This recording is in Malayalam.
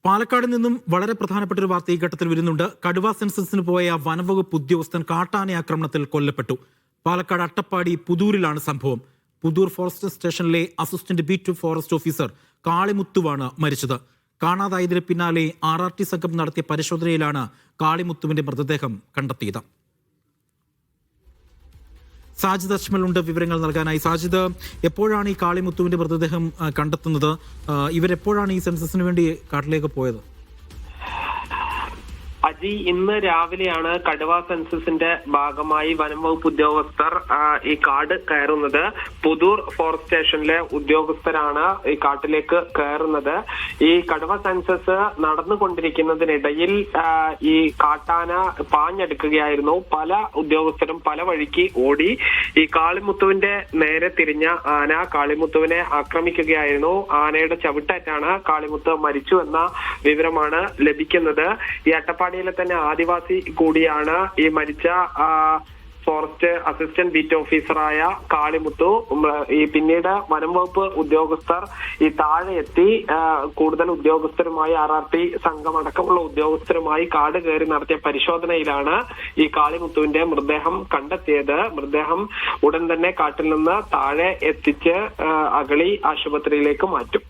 പാലക്കാട് നിന്നും വളരെ പ്രധാനപ്പെട്ട ഒരു വാർത്ത ഈ ഘട്ടത്തിൽ വരുന്നുണ്ട്. കടുവ സെൻസസിന് പോയ വനവകുപ്പ് ഉദ്യോഗസ്ഥൻ കാട്ടാന ആക്രമണത്തിൽ കൊല്ലപ്പെട്ടു. പാലക്കാട് അട്ടപ്പാടി പുതൂരിലാണ് സംഭവം. പുതൂർ ഫോറസ്റ്റ് സ്റ്റേഷനിലെ അസിസ്റ്റന്റ് ബീറ്റ് ഫോറസ്റ്റ് ഓഫീസർ കാളിമുത്തുവാണ് മരിച്ചത്. കാണാതായതിന് പിന്നാലെ RRT സംഘം നടത്തിയ പരിശോധനയിലാണ് കാളിമുത്തുവിന്റെ മൃതദേഹം കണ്ടെത്തിയത്. സാജിദ് അജ്മൽ ഉണ്ട് വിവരങ്ങൾ നൽകാനായി. സാജിദ്, എപ്പോഴാണ് ഈ കാളിമുത്തുവിന്റെ മൃതദേഹം കണ്ടെത്തുന്നത്? ഇവരെപ്പോഴാണ് ഈ സെൻസസിന് വേണ്ടി കാട്ടിലേക്ക് പോയത്? അജി, ഇന്ന് രാവിലെയാണ് കടുവ സെൻസസിന്റെ ഭാഗമായി വനം വകുപ്പ് ഉദ്യോഗസ്ഥർ ഈ കാട് കയറുന്നത്. പുതൂർ ഫോറസ്റ്റ് സ്റ്റേഷനിലെ ഉദ്യോഗസ്ഥരാണ് ഈ കാട്ടിലേക്ക് കയറുന്നത്. ഈ കടുവ സെൻസസ് നടന്നുകൊണ്ടിരിക്കുന്നതിനിടയിൽ ഈ കാട്ടാന പാഞ്ഞെടുക്കുകയായിരുന്നു. പല ഉദ്യോഗസ്ഥരും പല വഴിക്ക് ഓടി. ഈ കാളിമുത്തുവിന്റെ നേരെ തിരിഞ്ഞ ആന കാളിമുത്തുവിനെ ആക്രമിക്കുകയായിരുന്നു. ആനയുടെ ചവിട്ടേറ്റാണ് കാളിമുത്ത് മരിച്ചു എന്ന വിവരമാണ് ലഭിക്കുന്നത്. ഈ അട്ടപ്പാടിയിലെ തന്നെ ആദിവാസി കൂടിയാണ് ഈ മരിച്ച ഫോറസ്റ്റ് അസിസ്റ്റന്റ് ബീറ്റ് ഓഫീസറായ കാളിമുത്തു. ഈ പിന്നീട് വനം വകുപ്പ് ഉദ്യോഗസ്ഥർ ഈ താഴെ എത്തി കൂടുതൽ ഉദ്യോഗസ്ഥരുമായി RRT സംഘം അടക്കമുള്ള ഉദ്യോഗസ്ഥരുമായി കാട് കയറി നടത്തിയ പരിശോധനയിലാണ് ഈ കാളിമുത്തുവിന്റെ മൃതദേഹം കണ്ടെത്തിയത്. മൃതദേഹം ഉടൻ തന്നെ കാട്ടിൽ നിന്ന് താഴെ എത്തിച്ച് അഗളി ആശുപത്രിയിലേക്ക് മാറ്റും.